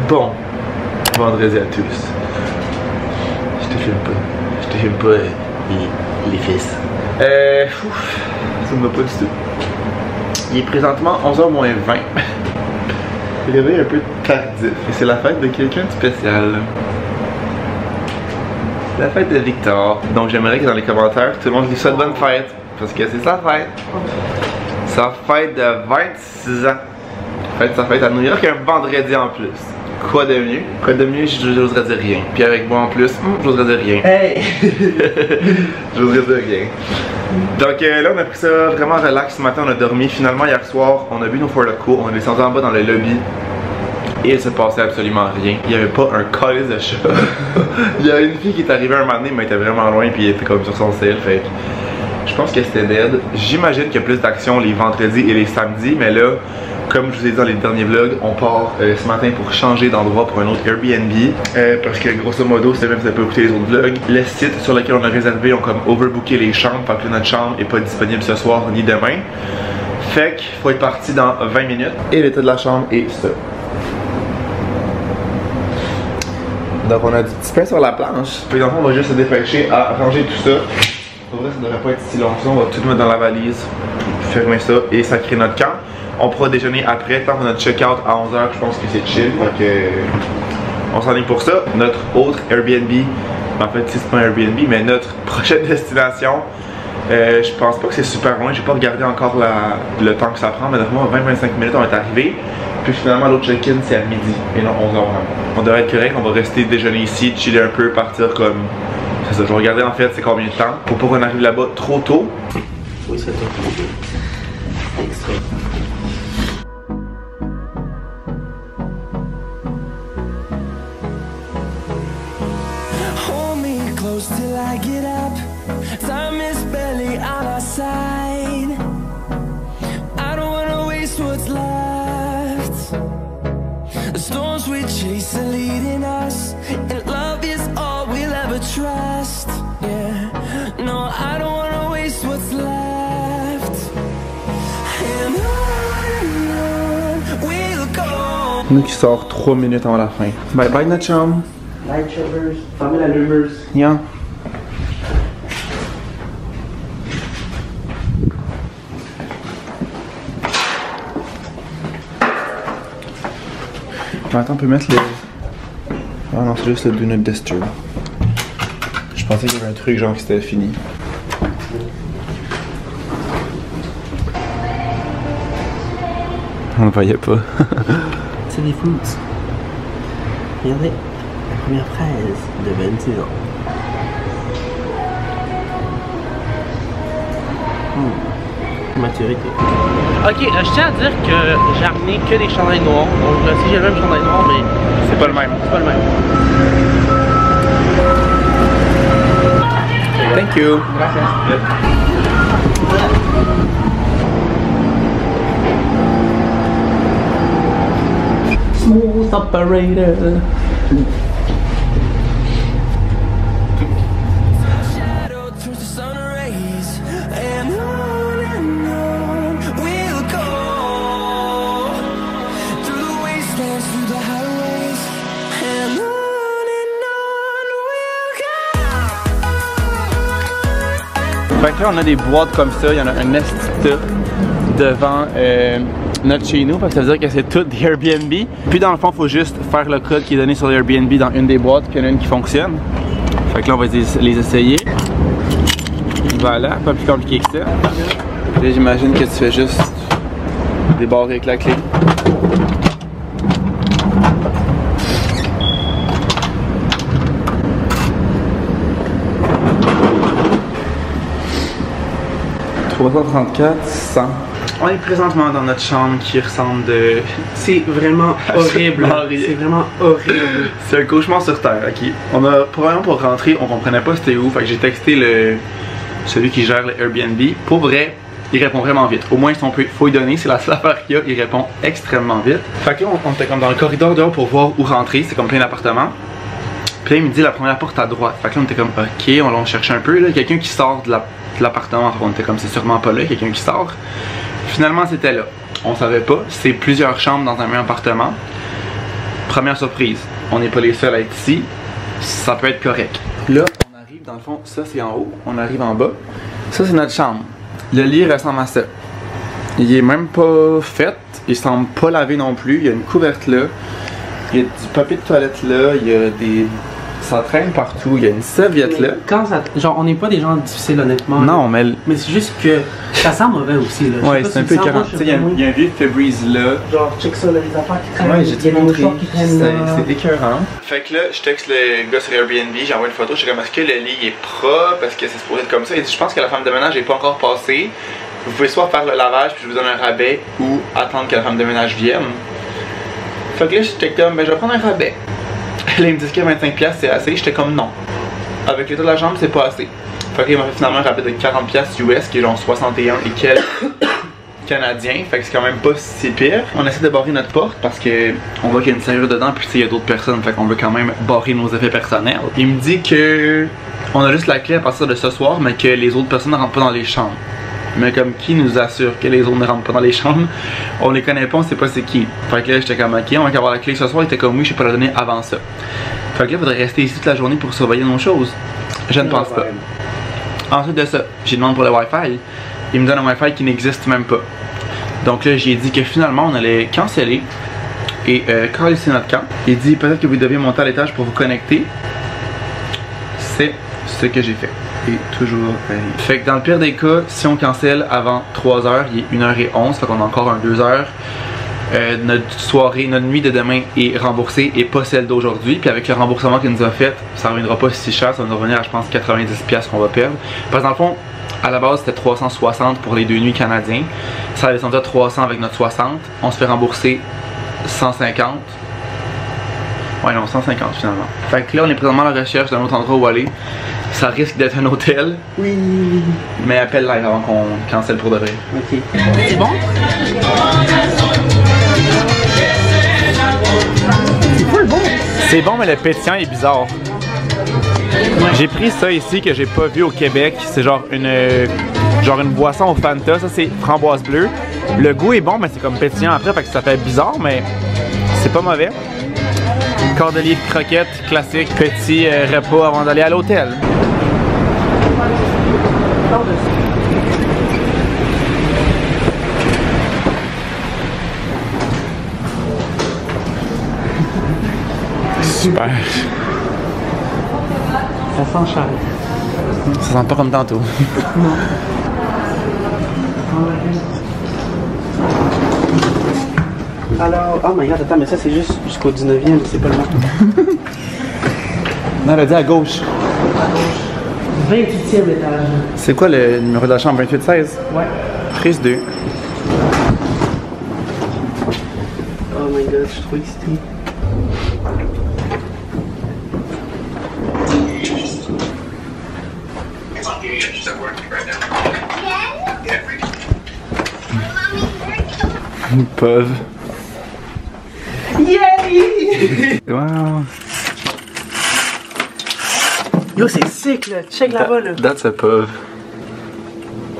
Bon, vendredi à tous. Je te filme pas les fils. Ça me va pas du tout. Il est présentement 11h moins 20. Le réveil un peu tardif. Et c'est la fête de quelqu'un de spécial. C'est la fête de Victor. Donc j'aimerais que dans les commentaires, tout le monde lui souhaite bonne fête. Parce que c'est sa fête. Sa fête de 26 ans. Fête sa fête à New York un vendredi en plus. Quoi de mieux? Quoi de mieux, j'oserais dire rien. Puis avec moi en plus, j'oserais dire rien. Hey! J'oserais dire rien. Donc là on a pris ça vraiment relax ce matin, on a dormi. Finalement hier soir, on a bu nos For the Cool, on est descendu en bas dans le lobby. Et il se passait absolument rien. Il n'y avait pas un calice de chat. Il y a une fille qui est arrivée un moment donné, mais elle était vraiment loin puis elle était comme sur son cell. Fait que je pense que c'était dead. J'imagine qu'il y a plus d'action les vendredis et les samedis, mais là, comme je vous ai dit dans les derniers vlogs, on part ce matin pour changer d'endroit pour un autre Airbnb. Parce que grosso modo, c'est même si ça peut écouter les autres vlogs, le site sur lequel on a réservé ont comme overbooké les chambres, parce que notre chambre est pas disponible ce soir ni demain. Fait qu'il faut être parti dans 20 minutes. Et l'état de la chambre est ça. Donc on a du petit pain sur la planche. Puis dans le fond, on va juste se dépêcher à ranger tout ça. Pour vrai, ça devrait pas être si long que ça. On va tout mettre dans la valise, fermer ça et sacrer notre camp. On pourra déjeuner après, tant qu'on a check-out à 11h, je pense que c'est chill. Donc on s'en est pour ça. Notre autre Airbnb, en fait c'est pas un Airbnb, mais notre prochaine destination, je pense pas que c'est super loin. J'ai pas regardé encore le temps que ça prend, mais normalement 20-25 minutes on est arrivé. Puis finalement l'autre check-in c'est à midi et non 11h vraiment. On devrait être correct, on va rester déjeuner ici, chiller un peu, partir comme... C'est ça, je vais regarder en fait c'est combien de temps. Pour pas qu'on arrive là-bas trop tôt. Oui, c'est ça. Extra. Till I get up, time is barely on our side. I don't wanna waste what's left. The storms we chase are leading us, and love is all we'll ever trust. Yeah, no, I don't wanna waste what's left. And on we'll go. Nous qui sort 3 minutes avant la fin. Bye bye notre chambre. Night Travers, fermez la lumière. Yeah. Attends, on peut mettre le... Ah non, c'est juste le Do Not Disturb. Je pensais qu'il y avait un truc genre que c'était fini. On le voyait pas. C'est des fruits. Regardez. La première fraise de 26 ans. Maturité. Ok, je tiens à dire que j'ai ramené que des chandails noirs. Donc si j'ai le même chandail noir, mais c'est pas le même. C'est pas le même. Thank you. Gracias. Smooth operator. Fait que là on a des boîtes comme ça, il y en a un esti devant notre chez nous, parce que ça veut dire que c'est tout des Airbnb. Puis dans le fond, il faut juste faire le code qui est donné sur l'Airbnb dans une des boîtes, puis il y en a une qui fonctionne. Fait que là on va les essayer. Voilà, pas plus compliqué que ça. Là j'imagine que tu fais juste débarrer avec la clé. $334, 100. On est présentement dans notre chambre qui ressemble de... C'est vraiment horrible. C'est vraiment horrible. C'est un cauchemar sur terre, ok. On a, probablement pour rentrer, on comprenait pas c'était où. Fait que j'ai texté celui qui gère le Airbnb. Pour vrai, il répond vraiment vite. Au moins, si on peut, faut lui donner, c'est la seule affaire qu'il y a, il répond extrêmement vite. Fait que là, on était comme dans le corridor dehors pour voir où rentrer. C'est comme plein d'appartements. Puis là, il me dit la première porte à droite. Fait que là, on était comme, ok, on cherche un peu. Quelqu'un qui sort de l'appartement. On était comme, c'est sûrement pas là, quelqu'un qui sort. Finalement, c'était là. On savait pas. C'est plusieurs chambres dans un même appartement. première surprise, on n'est pas les seuls à être ici, ça peut être correct. Là, on arrive dans le fond, ça c'est en haut, on arrive en bas. Ça c'est notre chambre. Le lit ressemble à ça. Il est même pas fait, il semble pas lavé non plus, il y a une couverte là, il y a du papier de toilette là, il y a des... Ça traîne partout, il y a une serviette là. Quand ça, genre, on n'est pas des gens difficiles honnêtement. Non, mais... Mais c'est juste que ça sent mauvais aussi là. Ouais, c'est un peu écœurant. Tu sais, il y a un vieux Febreze là. Genre, check ça, là, les affaires qui traînent. Ouais, j'ai tout montré. C'est écœurant. Fait que là, je texte le gars sur Airbnb, j'envoie une photo, je suis comme, est-ce que le lit est propre, parce que c'est supposé être comme ça. Il dit, je pense que la femme de ménage n'est pas encore passée. Vous pouvez soit faire le lavage, puis je vous donne un rabais, ou attendre que la femme de ménage vienne. Fait que là, j'étais comme, ben je vais prendre un rabais. Là, il me dit que 25$ c'est assez, j'étais comme non. Avec l'état de la chambre, c'est pas assez. Fait qu'il m'a fait finalement un rabais de 40$ US, qui est genre 61 et quelques canadiens. Fait que c'est quand même pas si pire. On essaie de barrer notre porte parce que on voit qu'il y a une serrure dedans, puis il y a d'autres personnes. Fait qu'on veut quand même barrer nos effets personnels. Il me dit que on a juste la clé à partir de ce soir, mais que les autres personnes ne rentrent pas dans les chambres. Mais comme qui nous assure que les autres ne rentrent pas dans les chambres? On les connaît pas, on sait pas c'est qui. Fait que là j'étais comme ok, on va avoir la clé ce soir. Il était comme oui, je peux pas la donner avant ça. Fait que là il faudrait rester ici toute la journée pour surveiller nos choses. Je ne pense pas. Ensuite de ça, j'ai demandé pour le Wi-Fi. Il me donne un Wi-Fi qui n'existe même pas. Donc là j'ai dit que finalement on allait canceller et calisser notre camp. Il dit peut-être que vous devez monter à l'étage pour vous connecter. C'est ce que j'ai fait. Et toujours fait que dans le pire des cas, si on cancelle avant 3h, il est 1h11, fait qu'on a encore un 2h. Notre soirée, notre nuit de demain est remboursée et pas celle d'aujourd'hui. Puis avec le remboursement qu'il nous a fait, ça reviendra pas si cher, ça va nous revenir à je pense 90$ qu'on va perdre. Parce que dans le fond, à la base c'était 360 pour les 2 nuits canadiens. Ça avait descendu à 300 avec notre 60. On se fait rembourser 150. Ouais non, 150 finalement. Fait que là on est présentement à la recherche d'un autre endroit où aller. Ça risque d'être un hôtel. Oui. Mais appelle live avant qu'on cancelle pour de vrai. Ok. C'est bon? C'est pas le bon. C'est bon, mais le pétillant est bizarre. Ouais. J'ai pris ça ici que j'ai pas vu au Québec. C'est genre une boisson au Fanta. Ça c'est framboise bleue. Le goût est bon, mais c'est comme pétillant après, fait que ça fait bizarre, mais c'est pas mauvais. Cordelier croquette, classique, petit repas avant d'aller à l'hôtel. Super. Ça sent cher. Ça sent pas comme tantôt. Non. Alors, oh my god, attends, mais ça c'est juste jusqu'au 19e, c'est pas le nom. Non, elle a dit à gauche. 28e étage. C'est quoi le numéro de la chambre? 2816? Ouais. Prise 2. Oh my god, je suis trop excité. Pauvre. Yay! Wow. Yo, c'est sick là, check là-bas là. That's a pauvre.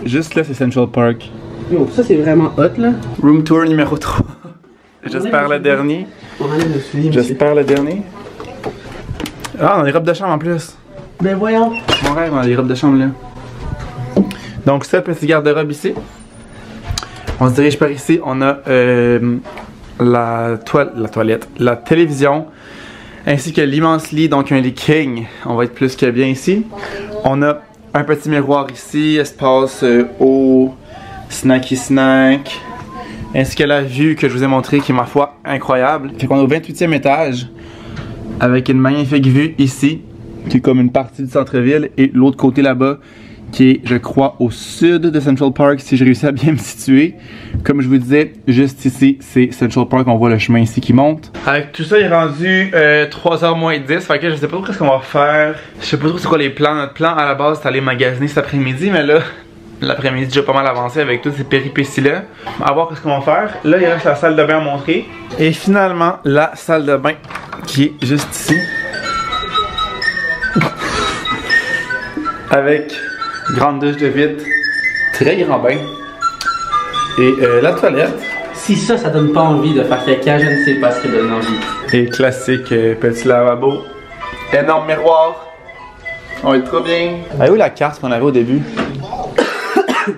Juste là, c'est Central Park. Yo, ça c'est vraiment hot là. Room tour numéro 3. J'espère le dernier. On enlève le soulier. J'espère le dernier. Ah, on a des robes de chambre en plus. Ben voyons. Mon rêve, on a des robes de chambre là. Donc, ça, petit garde-robe ici. On se dirige par ici. On a la toilette, la télévision, ainsi que l'immense lit, donc un lit king. On va être plus que bien ici. On a un petit miroir ici, espace eau, snacky snack, ainsi que la vue que je vous ai montrée qui est ma foi incroyable. Fait qu'on est au 28e étage avec une magnifique vue ici qui est comme une partie du centre-ville et l'autre côté là-bas qui est, je crois, au sud de Central Park si j'ai réussi à bien me situer. Comme je vous disais, juste ici, c'est Central Park, on voit le chemin ici qui monte. Avec tout ça, il est rendu 3h moins 10, fait que je sais pas trop ce qu'on va faire. Je sais pas trop c'est quoi les plans. Notre plan à la base, c'est aller magasiner cet après-midi, mais là, l'après-midi déjà pas mal avancé avec toutes ces péripéties-là. À voir ce qu'on va faire. Là, il reste la salle de bain à montrer. Et finalement, la salle de bain qui est juste ici. Avec grande douche de vitre, très grand bain. Et la toilette, Si ça donne pas envie de faire caca, je ne sais pas ce qui donne envie. Et classique petit lavabo. Énorme miroir. On est trop bien. Elle est où la carte qu'on avait au début?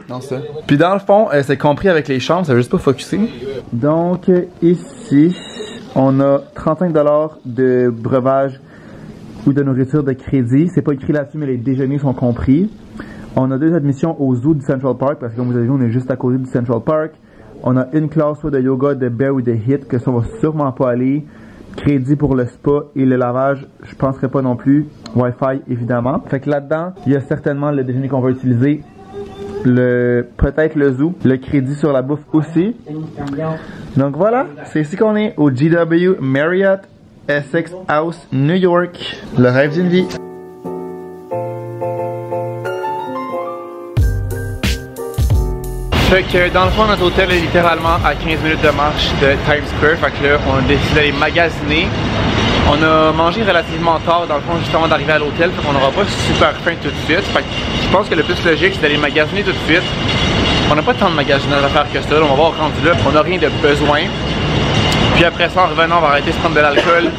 Non, ça. Puis dans le fond, c'est compris avec les chambres, ça veut juste pas focusser. Donc ici, on a 35$ de breuvage ou de nourriture de crédit. C'est pas écrit là-dessus, mais les déjeuners sont compris. On a 2 admissions au zoo du Central Park, parce que comme vous avez vu, on est juste à côté du Central Park. On a une classe soit de yoga, de bear ou de hit, que ça on va sûrement pas aller. Crédit pour le spa et le lavage, je penserais pas non plus. Wi-Fi évidemment. Fait que là-dedans, il y a certainement le déjeuner qu'on va utiliser. Peut-être le zoo. Le crédit sur la bouffe aussi. Donc voilà, c'est ici qu'on est au GW Marriott Essex House, New York. Le rêve d'une vie. Fait que dans le fond, notre hôtel est littéralement à 15 minutes de marche de Times Square. Fait que là, on a décidé d'aller magasiner. On a mangé relativement tard, dans le fond, juste avant d'arriver à l'hôtel. Fait qu'on n'aura pas super faim tout de suite. Fait que je pense que le plus logique, c'est d'aller magasiner tout de suite. On n'a pas tant de magasinage à faire que ça. Là, on va voir rendu là. On n'a rien de besoin. Puis après ça, en revenant, on va arrêter de se prendre de l'alcool.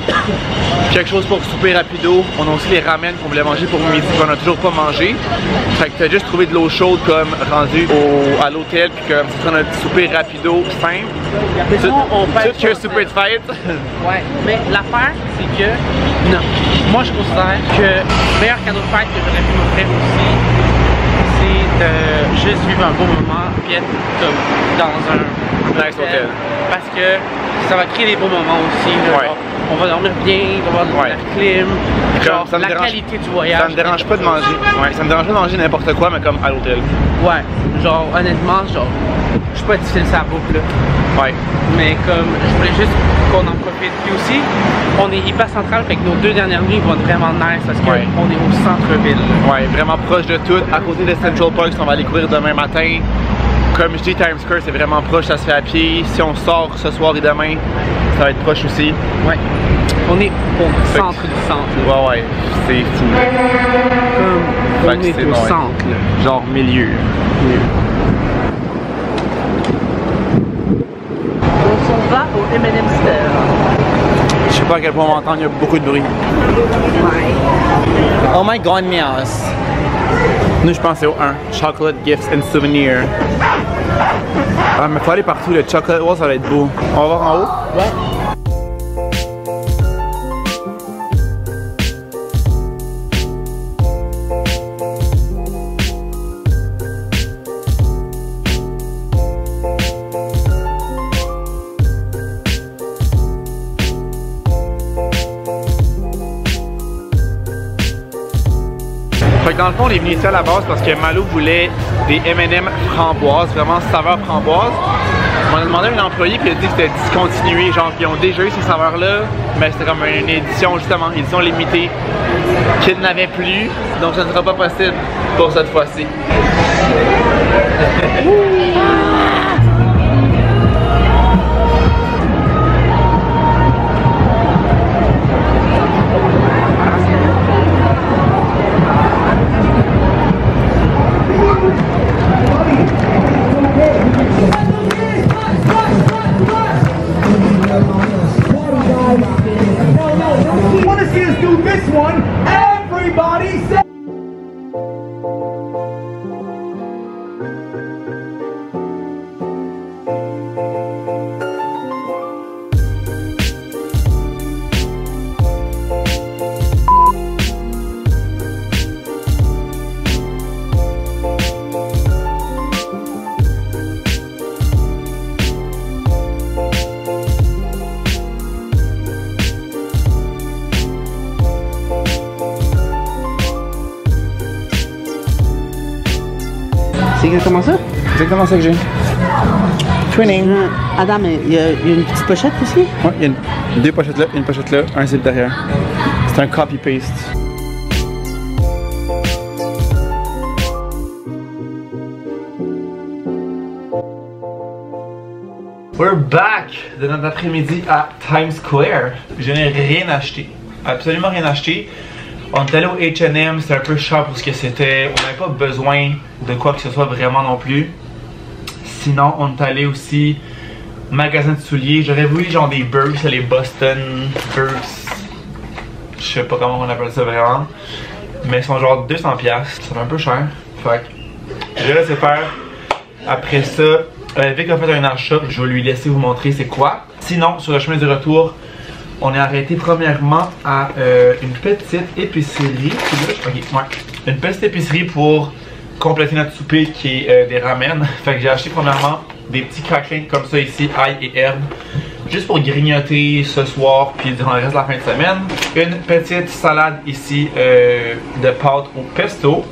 Quelque chose pour souper rapido. On a aussi les ramen qu'on voulait manger pour midi qu'on n'a toujours pas mangé. Fait que t'as juste trouvé de l'eau chaude comme rendu à l'hôtel, puis comme c'est notre souper rapido simple. Tout que souper de fête. Ouais, mais l'affaire, c'est que non. Moi, je considère que le meilleur cadeau de fête que j'aurais pu m'offrir aussi, c'est de juste vivre un beau moment, puis être comme dans un nice hôtel. Parce que ça va créer des beaux moments aussi. Là, ouais. Genre, on va dormir bien, on va avoir de la clim, genre, ça me la dérange, qualité du voyage. Ça me dérange pas de manger. Ouais, ça me dérange pas de manger n'importe quoi, mais comme à l'hôtel. Ouais, genre honnêtement, genre, je suis pas difficile sur la bouffe là. Ouais. Mais comme, je voulais juste qu'on en profite. Puis aussi, on est hyper central, fait que nos 2 dernières nuits vont être vraiment nice parce qu'on est au centre-ville. Ouais, vraiment proche de tout, à côté de Central Park, on va aller courir demain matin. Comme je dis, Times Square, c'est vraiment proche, ça se fait à pied. Si on sort ce soir et demain, ça va être proche aussi. Ouais. On est au centre du centre. Ouais, c'est fou. On est au centre. Là. Genre milieu. On s'en va au M&M Store. Je sais pas à quel point on m'entend, il y a beaucoup de bruit. Ouais. Oh my god, Mias. Nous, je pensais au 1. Chocolate Gifts and Souvenirs. Ah, mais faut aller partout, le chocolate wall, ça va être beau. On va voir en haut? Ouais. Fait que dans le fond, on est venu ici à la base parce que Malou voulait des M&M framboises, vraiment saveur framboise. On a demandé à un employé puis il a dit que c'était discontinué, genre qu'ils ont déjà eu ces saveurs-là, mais c'était comme une édition justement, édition limitée, qu'ils n'avaient plus, donc ça ne sera pas possible pour cette fois-ci. C'est exactement ça? C'est exactement ça que j'ai. Twinning. Adam, il y a une petite pochette ici? Ouais, il y a 2 pochettes là, une pochette là, un zip derrière. C'est un copy-paste. We're back de notre après-midi à Times Square. Je n'ai rien acheté. Absolument rien acheté. On est allé au H&M, c'était un peu cher pour ce que c'était. On n'avait pas besoin de quoi que ce soit vraiment non plus. Sinon, on est allé aussi magasin de souliers. J'aurais voulu genre des Birks, les Boston Birks. Je sais pas comment on appelle ça vraiment. Mais ils sont genre 200$. Ça fait un peu cher. Fait que je vais laisser faire. Après ça, Vic a fait un achat. Je vais lui laisser vous montrer c'est quoi. Sinon, sur le chemin du retour, on est arrêté premièrement à une petite épicerie. Ok, ouais. Une petite épicerie pour compléter notre souper qui est des ramen. Fait que j'ai acheté premièrement des petits craquelins comme ça ici, ail et herbes. Juste pour grignoter ce soir puis durant le reste de la fin de semaine. Une petite salade ici de pâtes au pesto.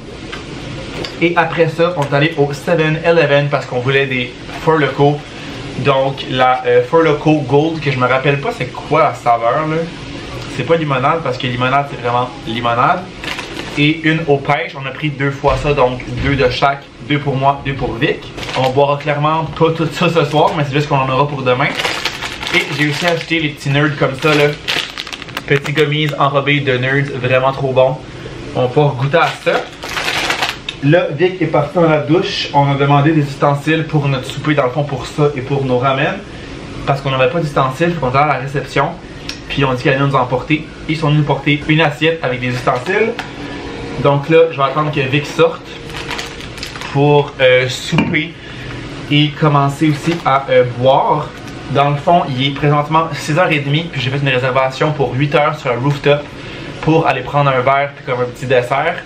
Et après ça, on est allé au 7-Eleven parce qu'on voulait des Four Loko. Donc la Four Loko Gold, que je me rappelle pas c'est quoi la saveur là. C'est pas limonade parce que limonade c'est vraiment limonade. Et une aux pêches, on a pris 2 fois ça, donc 2 de chaque, 2 pour moi, 2 pour Vic. On boira clairement pas tout ça ce soir, mais c'est juste qu'on en aura pour demain. Et j'ai aussi acheté les petits nerds comme ça là. Petits gummies enrobés de nerds, vraiment trop bons. On va pouvoir goûter à ça. Là, Vic est parti dans la douche. On a demandé des ustensiles pour notre souper, dans le fond, pour ça et pour nos ramen. Parce qu'on n'avait pas d'ustensiles, faut qu'on aille à la réception. Puis on dit qu'elle allait nous en porter. Ils sont venus nous porter une assiette avec des ustensiles. Donc là, je vais attendre que Vic sorte pour souper et commencer aussi à boire. Dans le fond, il est présentement 6h30, puis j'ai fait une réservation pour 8h sur un rooftop pour aller prendre un verre puis comme un petit dessert.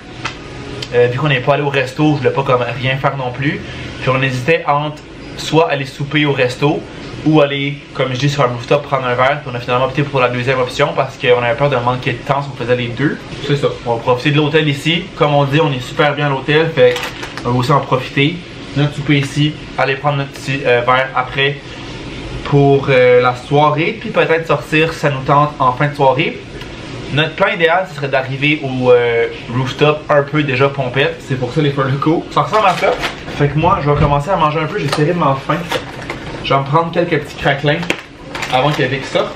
Vu qu'on n'est pas allé au resto, je voulais pas comme rien faire non plus. Puis on hésitait entre soit aller souper au resto ou aller, comme je dis, sur un rooftop prendre un verre. Puis on a finalement opté pour la deuxième option parce qu'on avait peur de manquer de temps si on faisait les deux. C'est ça, on va profiter de l'hôtel ici. Comme on dit, on est super bien à l'hôtel, fait on va aussi en profiter. Notre souper ici, aller prendre notre petit verre après pour la soirée. Puis peut-être sortir, ça nous tente en fin de soirée. Notre plan idéal, ce serait d'arriver au rooftop un peu déjà pompette. C'est pour ça les Four Loko. Ça ressemble à ça. Fait que moi, je vais commencer à manger un peu. J'ai terriblement faim. Je vais me prendre quelques petits craquelins avant que Vic sorte.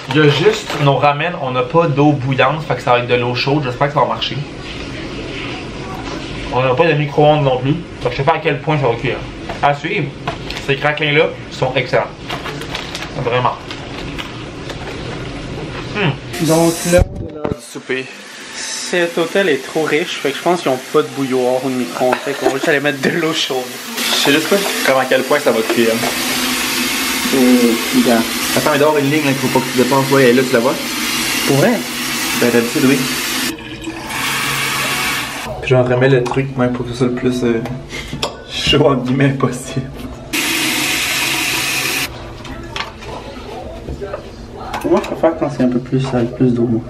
Il y a juste nos ramen. On n'a pas d'eau bouillante. Fait que ça va être de l'eau chaude. J'espère que ça va marcher. On n'a pas de micro-ondes non plus. Fait que je sais pas à quel point ça va cuire. À suivre. Ces craquelins-là sont excellents. Vraiment. Donc là, Du souper. cet hôtel est trop riche, fait que je pense qu'ils n'ont pas de bouilloire ou de micro-ondes, fait qu'on va juste aller mettre de l'eau chaude. Je sais juste pas comme à quel point ça va cuire. Attends, mais d'abord une ligne, il faut pas que tu dépenses. Ouais, là, tu la vois? Pour vrai? Ben, d'habitude, oui. Puis j'en remets le truc, même pour que ce soit le plus chaud, entre guillemets, possible. Moi, je préfère quand c'est un peu plus avec plus d'eau.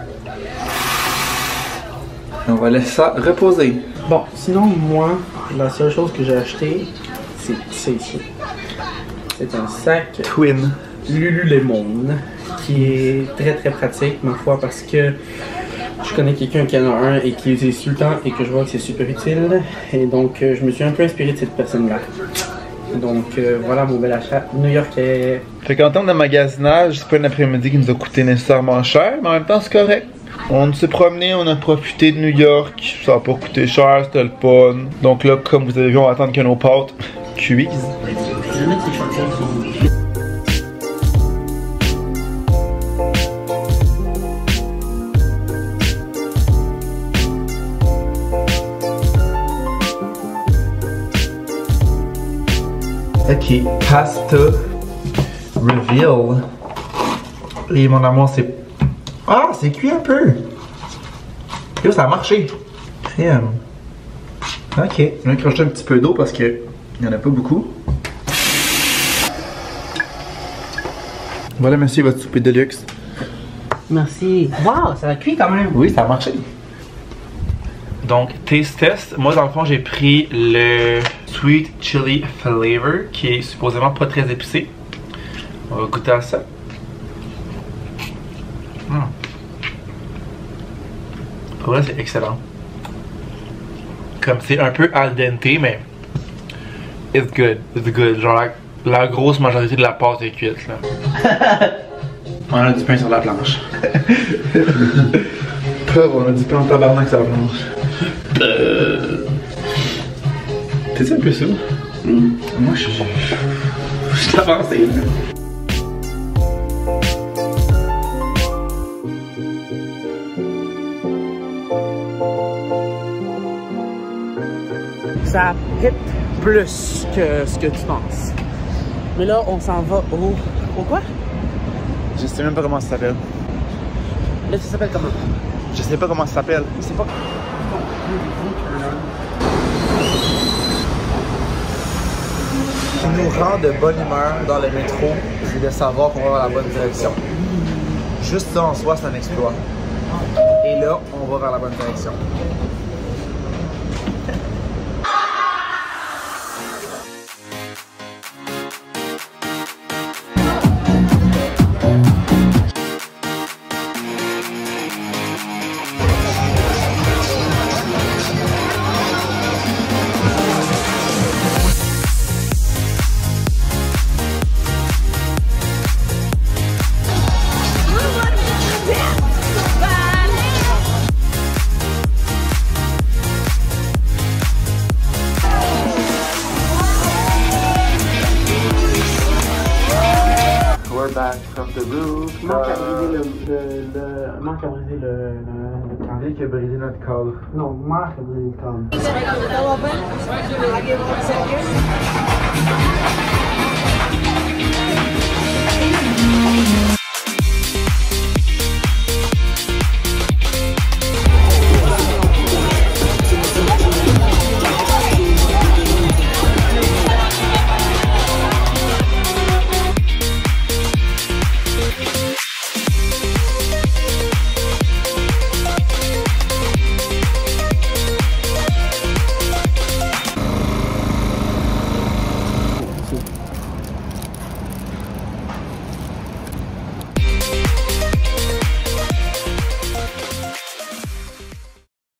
On va laisser ça reposer. Bon, sinon, moi, la seule chose que j'ai acheté, c'est ici. C'est un sac Twin. Lululemon, qui est très très pratique, ma foi, parce que je connais quelqu'un qui en a un et qui l'utilise tout le temps et que je vois que c'est super utile. Et donc, je me suis un peu inspiré de cette personne-là. Donc, voilà mon bel achat new-yorkais. Fait qu'en termes de magasinage, c'est pas un après-midi qui nous a coûté nécessairement cher, mais en même temps, c'est correct. On s'est promené, on a profité de New York, ça a pas coûté cher, c'était le fun. Donc là, comme vous avez vu, on va attendre que nos pâtes cuisent. Ok, pasta reveal. Et mon amour, c'est... Ah, c'est cuit un peu. Yo, ça a marché. Crème. Ok, je vais crocheter un petit peu d'eau parce que il n'y en a pas beaucoup. Voilà, monsieur, votre souper de luxe. Merci. Wow, ça a cuit quand même. Oui, ça a marché. Donc, taste test. Moi, dans le fond, j'ai pris le Sweet Chili Flavor qui est supposément pas très épicé. On va goûter à ça. Pour vrai, c'est excellent. Comme c'est un peu al dente, mais it's good. It's good. Genre, la grosse majorité de la pâte est cuite, là. On a du pain sur la planche. Preuve, on a du pain en tabarnak sur la planche. T'es-tu un peu sourd? Moi, je suis... Je t'ai avancé. Ça hit plus que ce que tu penses. Mais là, on s'en va au quoi? Je sais même pas comment ça s'appelle. Là, ça s'appelle comment? Je sais pas comment ça s'appelle. Je sais pas. Ce qui nous rend de bonne humeur dans le métro, c'est de savoir qu'on va dans la bonne direction. Juste ça en soi, c'est un exploit. Et là, on va vers la bonne direction. We're back from the roof. Manque à briser le cadre. Lui qui a brisé notre cadre. Non, Marc a brisé le cadre.